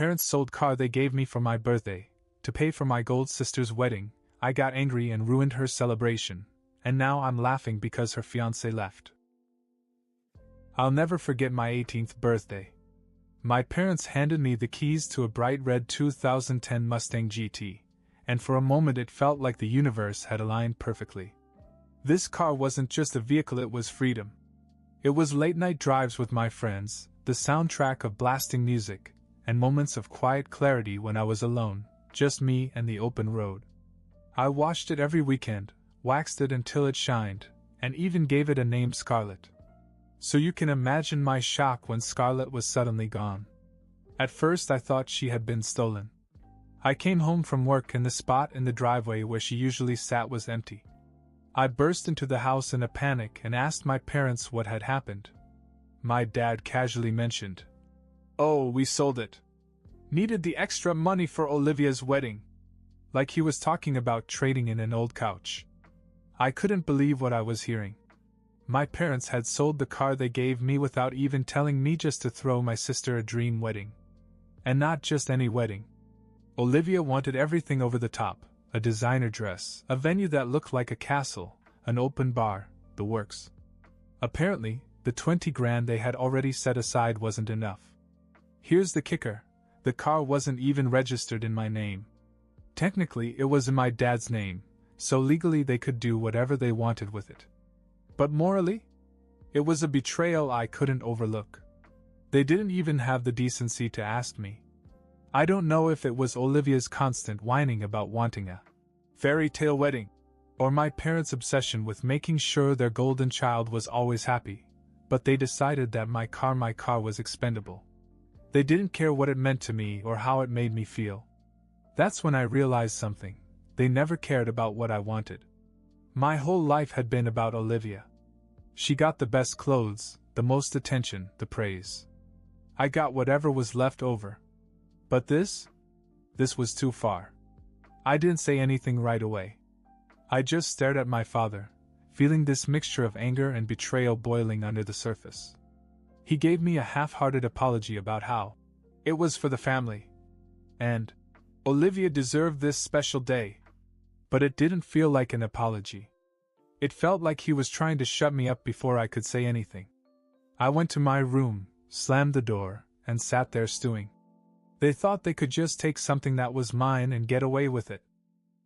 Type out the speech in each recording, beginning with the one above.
parents sold car they gave me for my birthday, to pay for my gold sister's wedding. I got angry and ruined her celebration, and now I'm laughing because her fiancé left. I'll never forget my 18th birthday. My parents handed me the keys to a bright red 2010 Mustang GT, and for a moment it felt like the universe had aligned perfectly. This car wasn't just a vehicle, it was freedom. It was late-night drives with my friends, the soundtrack of blasting music, and moments of quiet clarity when I was alone, just me and the open road. I washed it every weekend, waxed it until it shined, and even gave it a name, Scarlet. So you can imagine my shock when Scarlet was suddenly gone. At first I thought she had been stolen. I came home from work and the spot in the driveway where she usually sat was empty. I burst into the house in a panic and asked my parents what had happened. My dad casually mentioned, "Oh, we sold it. Needed the extra money for Olivia's wedding." Like he was talking about trading in an old couch. I couldn't believe what I was hearing. My parents had sold the car they gave me without even telling me, just to throw my sister a dream wedding. And not just any wedding. Olivia wanted everything over the top, a designer dress, a venue that looked like a castle, an open bar, the works. Apparently, the 20 grand they had already set aside wasn't enough. Here's the kicker, the car wasn't even registered in my name. Technically, it was in my dad's name, so legally they could do whatever they wanted with it. But morally? It was a betrayal I couldn't overlook. They didn't even have the decency to ask me. I don't know if it was Olivia's constant whining about wanting a fairy tale wedding, or my parents' obsession with making sure their golden child was always happy, but they decided that my car was expendable. They didn't care what it meant to me or how it made me feel. That's when I realized something. They never cared about what I wanted. My whole life had been about Olivia. She got the best clothes, the most attention, the praise. I got whatever was left over. But this was too far. I didn't say anything right away. I just stared at my father, feeling this mixture of anger and betrayal boiling under the surface. He gave me a half-hearted apology about how it was for the family, and Olivia deserved this special day. But it didn't feel like an apology. It felt like he was trying to shut me up before I could say anything. I went to my room, slammed the door, and sat there stewing. They thought they could just take something that was mine and get away with it.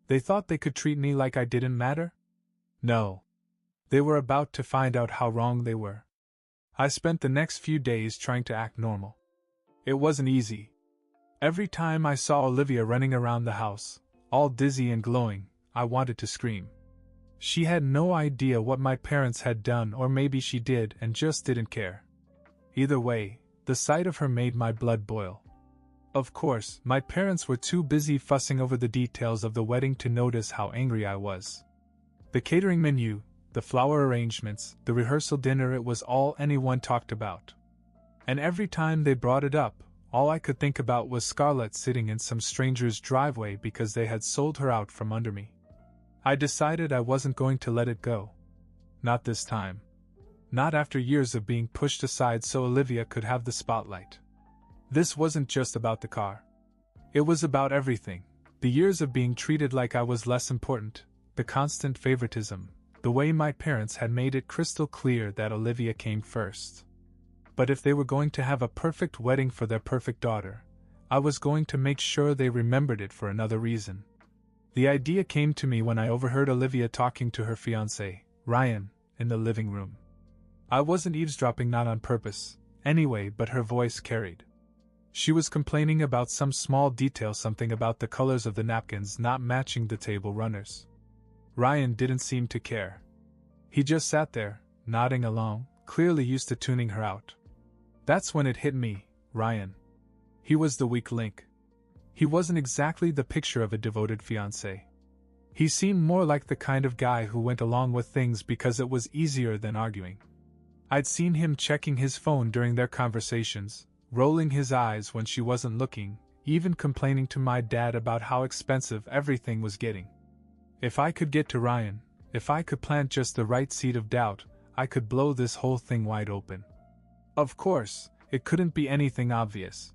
They thought they could treat me like I didn't matter? No. They were about to find out how wrong they were. I spent the next few days trying to act normal. It wasn't easy. Every time I saw Olivia running around the house, all dizzy and glowing, I wanted to scream. She had no idea what my parents had done, or maybe she did and just didn't care. Either way, the sight of her made my blood boil. Of course, my parents were too busy fussing over the details of the wedding to notice how angry I was. The catering menu, the flower arrangements, the rehearsal dinner, it was all anyone talked about. And every time they brought it up, all I could think about was Scarlett sitting in some stranger's driveway because they had sold her out from under me. I decided I wasn't going to let it go. Not this time. Not after years of being pushed aside so Olivia could have the spotlight. This wasn't just about the car. It was about everything. The years of being treated like I was less important, the constant favoritism, the way my parents had made it crystal clear that Olivia came first. But if they were going to have a perfect wedding for their perfect daughter, I was going to make sure they remembered it for another reason. The idea came to me when I overheard Olivia talking to her fiancé, Ryan, in the living room. I wasn't eavesdropping, not on purpose, anyway, but her voice carried. She was complaining about some small detail, something about the colors of the napkins not matching the table runners. Ryan didn't seem to care. He just sat there, nodding along, clearly used to tuning her out. That's when it hit me, Ryan. He was the weak link. He wasn't exactly the picture of a devoted fiancé. He seemed more like the kind of guy who went along with things because it was easier than arguing. I'd seen him checking his phone during their conversations, rolling his eyes when she wasn't looking, even complaining to my dad about how expensive everything was getting. If I could get to Ryan, if I could plant just the right seed of doubt, I could blow this whole thing wide open. Of course, it couldn't be anything obvious.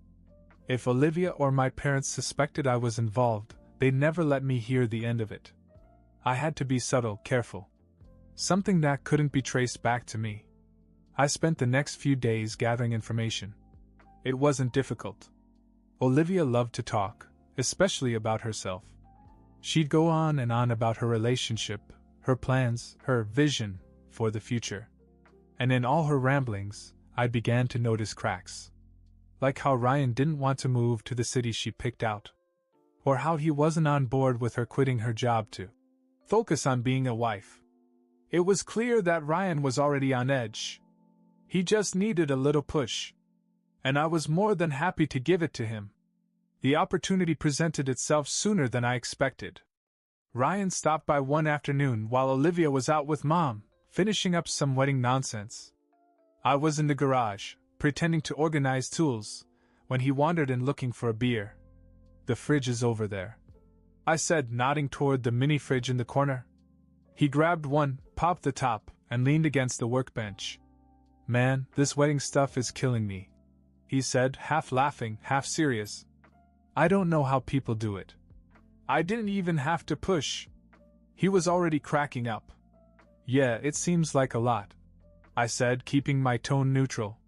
If Olivia or my parents suspected I was involved, they'd never let me hear the end of it. I had to be subtle, careful. Something that couldn't be traced back to me. I spent the next few days gathering information. It wasn't difficult. Olivia loved to talk, especially about herself. She'd go on and on about her relationship, her plans, her vision for the future. And in all her ramblings, I began to notice cracks. Like how Ryan didn't want to move to the city she picked out. Or how he wasn't on board with her quitting her job to focus on being a wife. It was clear that Ryan was already on edge. He just needed a little push. And I was more than happy to give it to him. The opportunity presented itself sooner than I expected. Ryan stopped by one afternoon while Olivia was out with Mom, finishing up some wedding nonsense. I was in the garage, pretending to organize tools, when he wandered in looking for a beer. "The fridge is over there," I said, nodding toward the mini fridge in the corner. He grabbed one, popped the top, and leaned against the workbench. "Man, this wedding stuff is killing me," he said, half laughing, half serious. "I don't know how people do it. I didn't even have to push." He was already cracking up. "Yeah, it seems like a lot," I said, keeping my tone neutral.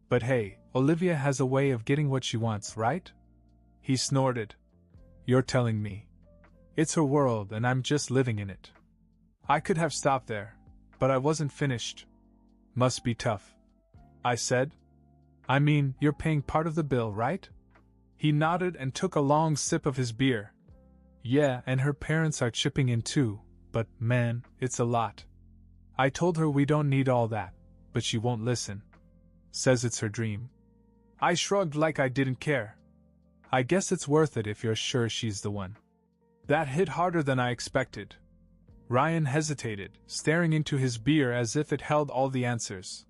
"But hey, Olivia has a way of getting what she wants, right?" He snorted. "You're telling me. It's her world and I'm just living in it." I could have stopped there, but I wasn't finished. "Must be tough," I said. "I mean, you're paying part of the bill, right?" He nodded and took a long sip of his beer. "Yeah, and her parents are chipping in too, but man, it's a lot. I told her we don't need all that, but she won't listen. Says it's her dream." I shrugged like I didn't care. "I guess it's worth it if you're sure she's the one." That hit harder than I expected. Ryan hesitated, staring into his beer as if it held all the answers.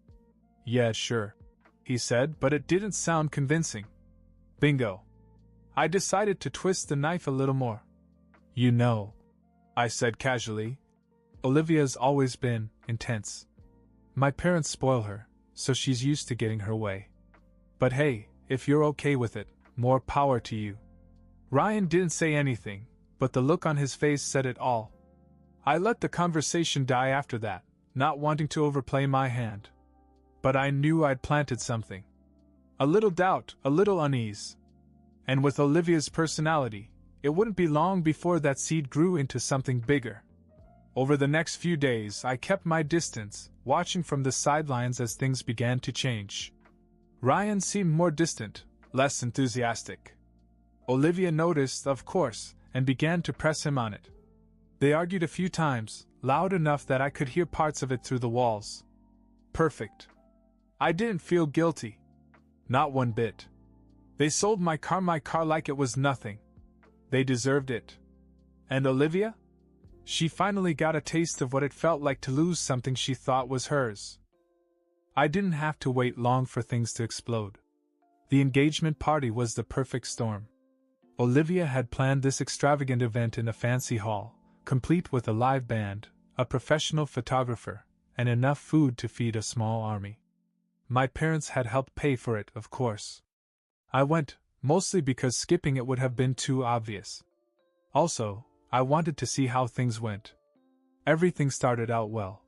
"Yeah, sure," he said, but it didn't sound convincing. Bingo. I decided to twist the knife a little more. "You know," I said casually, "Olivia's always been intense. My parents spoil her, so she's used to getting her way. But hey, if you're okay with it, more power to you." Ryan didn't say anything, but the look on his face said it all. I let the conversation die after that, not wanting to overplay my hand. But I knew I'd planted something. A little doubt, a little unease. And with Olivia's personality, it wouldn't be long before that seed grew into something bigger. Over the next few days, I kept my distance, watching from the sidelines as things began to change. Ryan seemed more distant, less enthusiastic. Olivia noticed, of course, and began to press him on it. They argued a few times, loud enough that I could hear parts of it through the walls. Perfect. I didn't feel guilty. Not one bit. They sold my car like it was nothing. They deserved it. And Olivia? She finally got a taste of what it felt like to lose something she thought was hers. I didn't have to wait long for things to explode. The engagement party was the perfect storm. Olivia had planned this extravagant event in a fancy hall, complete with a live band, a professional photographer, and enough food to feed a small army. My parents had helped pay for it, of course. I went, mostly because skipping it would have been too obvious. Also, I wanted to see how things went. Everything started out well.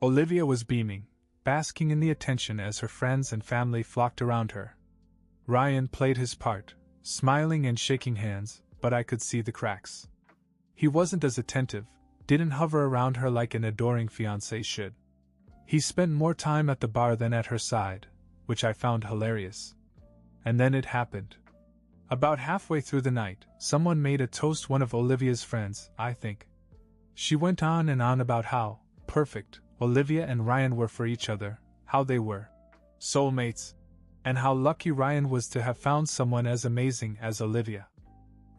Olivia was beaming, basking in the attention as her friends and family flocked around her. Ryan played his part, smiling and shaking hands, but I could see the cracks. He wasn't as attentive, didn't hover around her like an adoring fiancé should. He spent more time at the bar than at her side, which I found hilarious. And then it happened. About halfway through the night, someone made a toast one of Olivia's friends, I think. She went on and on about how perfect Olivia and Ryan were for each other, how they were soulmates, and how lucky Ryan was to have found someone as amazing as Olivia.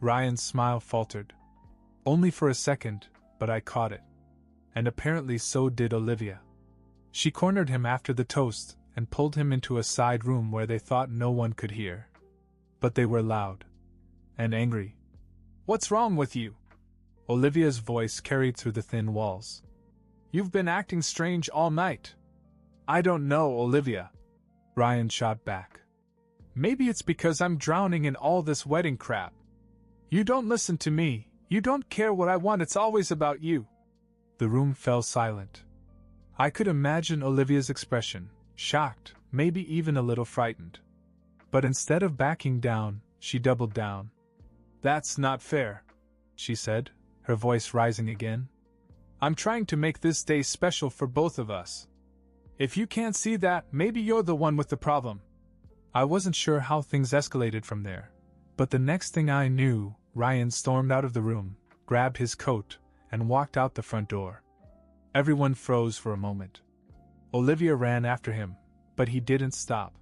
Ryan's smile faltered. Only for a second, but I caught it. And apparently so did Olivia. She cornered him after the toast and pulled him into a side room where they thought no one could hear. But they were loud. And angry. "What's wrong with you?" Olivia's voice carried through the thin walls. "You've been acting strange all night." "I don't know, Olivia," Ryan shot back. Maybe it's because I'm drowning in all this wedding crap. You don't listen to me, you don't care what I want, it's always about you. The room fell silent. I could imagine Olivia's expression, shocked, maybe even a little frightened. But instead of backing down, she doubled down. That's not fair, she said, her voice rising again. I'm trying to make this day special for both of us. If you can't see that, maybe you're the one with the problem. I wasn't sure how things escalated from there, but the next thing I knew, Ryan stormed out of the room, grabbed his coat, and walked out the front door. Everyone froze for a moment. Olivia ran after him, but he didn't stop.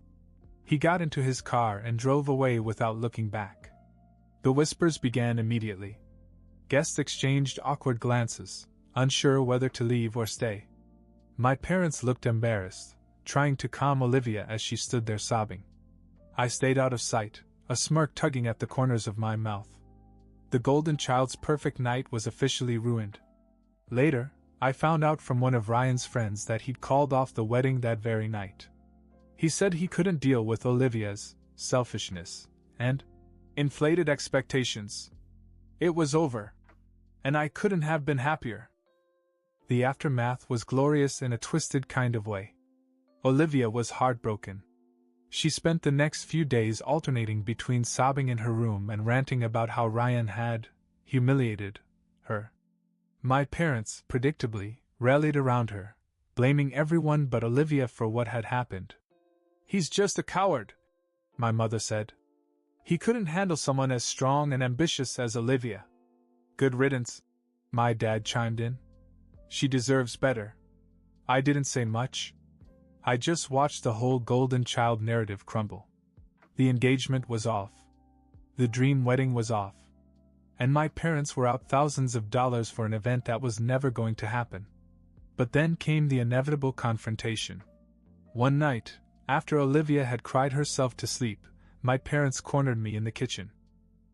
He got into his car and drove away without looking back. The whispers began immediately. Guests exchanged awkward glances, unsure whether to leave or stay. My parents looked embarrassed, trying to calm Olivia as she stood there sobbing. I stayed out of sight, a smirk tugging at the corners of my mouth. The golden child's perfect night was officially ruined. Later, I found out from one of Ryan's friends that he'd called off the wedding that very night. He said he couldn't deal with Olivia's selfishness and inflated expectations. It was over, and I couldn't have been happier. The aftermath was glorious in a twisted kind of way. Olivia was heartbroken. She spent the next few days alternating between sobbing in her room and ranting about how Ryan had humiliated her. My parents, predictably, rallied around her, blaming everyone but Olivia for what had happened. He's just a coward, my mother said. He couldn't handle someone as strong and ambitious as Olivia. Good riddance, my dad chimed in. She deserves better. I didn't say much. I just watched the whole golden child narrative crumble. The engagement was off. The dream wedding was off. And my parents were out thousands of dollars for an event that was never going to happen. But then came the inevitable confrontation. One night, after Olivia had cried herself to sleep, my parents cornered me in the kitchen.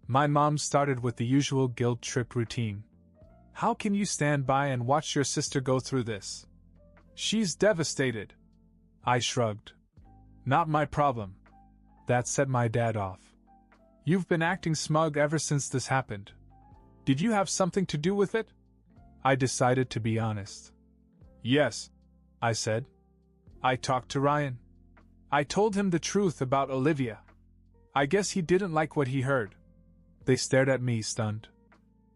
My mom started with the usual guilt trip routine. How can you stand by and watch your sister go through this? She's devastated. I shrugged. Not my problem. That set my dad off. You've been acting smug ever since this happened. Did you have something to do with it? I decided to be honest. Yes, I said. I talked to Ryan. I told him the truth about Olivia. I guess he didn't like what he heard. They stared at me stunned.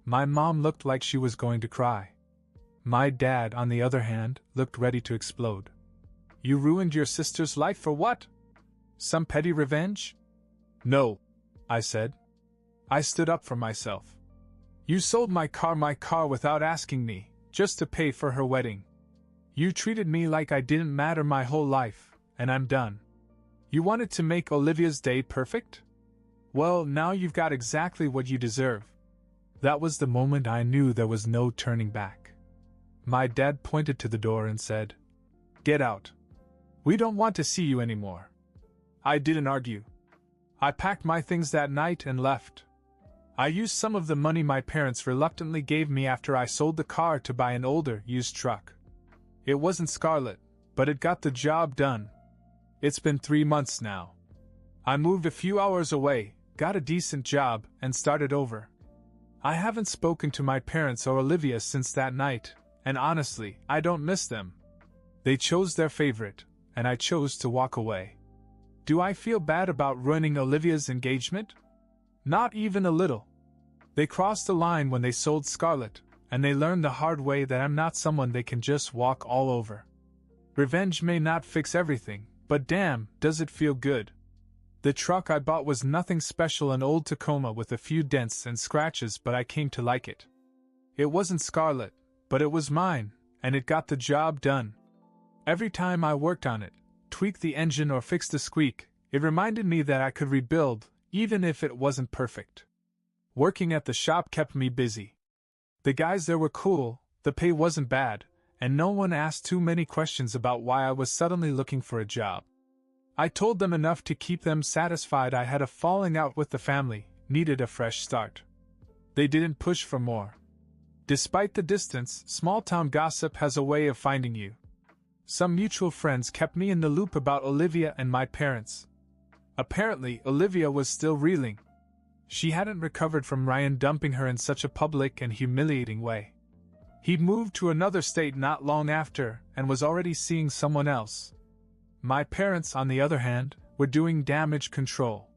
My mom looked like she was going to cry. My dad, on the other hand, looked ready to explode. You ruined your sister's life for what? Some petty revenge? No, I said. I stood up for myself. You sold my car without asking me, just to pay for her wedding. You treated me like I didn't matter my whole life, and I'm done. You wanted to make Olivia's day perfect? Well, now you've got exactly what you deserve. That was the moment I knew there was no turning back. My dad pointed to the door and said, Get out. We don't want to see you anymore. I didn't argue. I packed my things that night and left. I used some of the money my parents reluctantly gave me after I sold the car to buy an older, used truck. It wasn't Scarlet, but it got the job done. It's been 3 months now. I moved a few hours away, got a decent job, and started over. I haven't spoken to my parents or Olivia since that night, and honestly, I don't miss them. They chose their favorite, and I chose to walk away. Do I feel bad about ruining Olivia's engagement? Not even a little. They crossed the line when they sold Scarlet, and they learned the hard way that I'm not someone they can just walk all over. Revenge may not fix everything, but damn, does it feel good. The truck I bought was nothing special, an old Tacoma with a few dents and scratches, but I came to like it. It wasn't Scarlet, but it was mine, and it got the job done. Every time I worked on it, tweaked the engine or fixed a squeak, it reminded me that I could rebuild, even if it wasn't perfect. Working at the shop kept me busy. The guys there were cool, the pay wasn't bad, and no one asked too many questions about why I was suddenly looking for a job. I told them enough to keep them satisfied. I had a falling out with the family, needed a fresh start. They didn't push for more. Despite the distance, small-town gossip has a way of finding you. Some mutual friends kept me in the loop about Olivia and my parents. Apparently, Olivia was still reeling. She hadn't recovered from Ryan dumping her in such a public and humiliating way. He'd moved to another state not long after and was already seeing someone else. My parents, on the other hand, were doing damage control.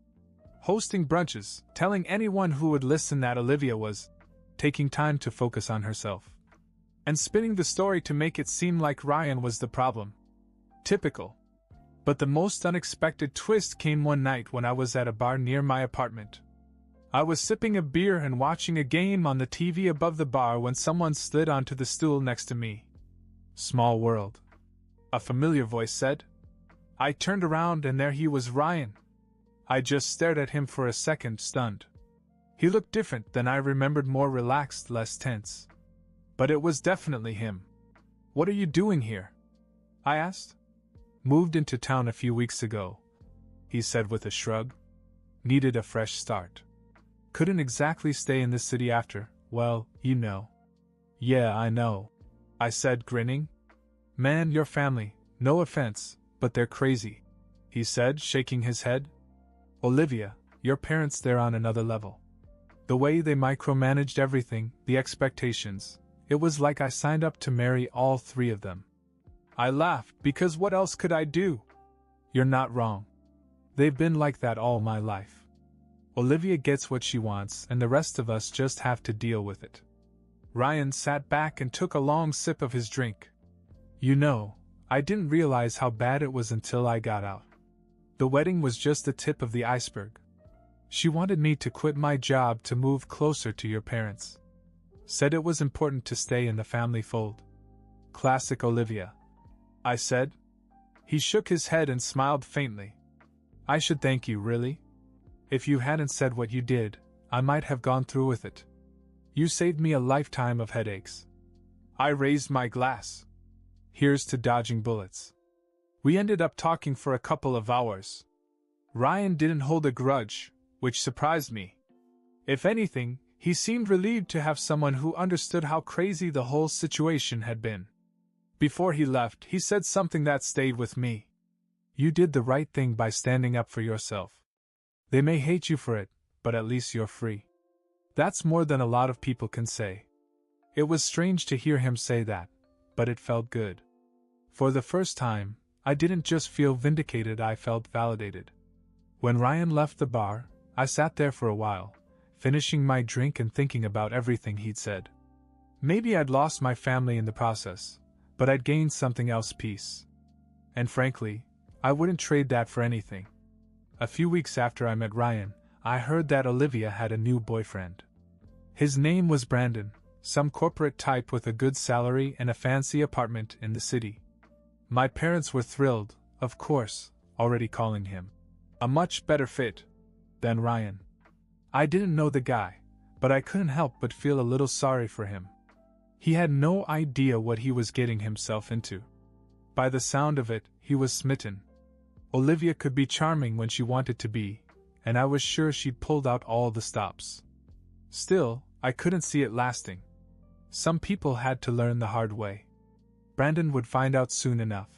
Hosting brunches, telling anyone who would listen that Olivia was taking time to focus on herself. And spinning the story to make it seem like Ryan was the problem. Typical. But the most unexpected twist came one night when I was at a bar near my apartment. I was sipping a beer and watching a game on the TV above the bar when someone slid onto the stool next to me. Small world. A familiar voice said. I turned around and there he was, Ryan. I just stared at him for a second, stunned. He looked different than I remembered, more relaxed, less tense. But it was definitely him. What are you doing here? I asked. Moved into town a few weeks ago, he said with a shrug. Needed a fresh start. Couldn't exactly stay in this city after, well, you know. Yeah, I know, I said, grinning. Man, your family, no offense, but they're crazy, he said, shaking his head. Olivia, your parents, they're on another level. The way they micromanaged everything, the expectations, it was like I signed up to marry all three of them. I laughed, because what else could I do? You're not wrong. They've been like that all my life. Olivia gets what she wants, and the rest of us just have to deal with it. Ryan sat back and took a long sip of his drink. You know, I didn't realize how bad it was until I got out. The wedding was just the tip of the iceberg. She wanted me to quit my job to move closer to your parents. Said it was important to stay in the family fold. Classic Olivia, I said. He shook his head and smiled faintly. I should thank you, really? If you hadn't said what you did, I might have gone through with it. You saved me a lifetime of headaches. I raised my glass. Here's to dodging bullets. We ended up talking for a couple of hours. Ryan didn't hold a grudge, which surprised me. If anything, he seemed relieved to have someone who understood how crazy the whole situation had been. Before he left, he said something that stayed with me. You did the right thing by standing up for yourself. They may hate you for it, but at least you're free. That's more than a lot of people can say. It was strange to hear him say that, but it felt good. For the first time, I didn't just feel vindicated, I felt validated. When Ryan left the bar, I sat there for a while, finishing my drink and thinking about everything he'd said. Maybe I'd lost my family in the process, but I'd gained something else, peace. And frankly, I wouldn't trade that for anything. A few weeks after I met Ryan, I heard that Olivia had a new boyfriend. His name was Brandon, some corporate type with a good salary and a fancy apartment in the city. My parents were thrilled, of course, already calling him a much better fit than Ryan. I didn't know the guy, but I couldn't help but feel a little sorry for him. He had no idea what he was getting himself into. By the sound of it, he was smitten. Olivia could be charming when she wanted to be, and I was sure she'd pulled out all the stops. Still, I couldn't see it lasting. Some people had to learn the hard way. Brandon would find out soon enough.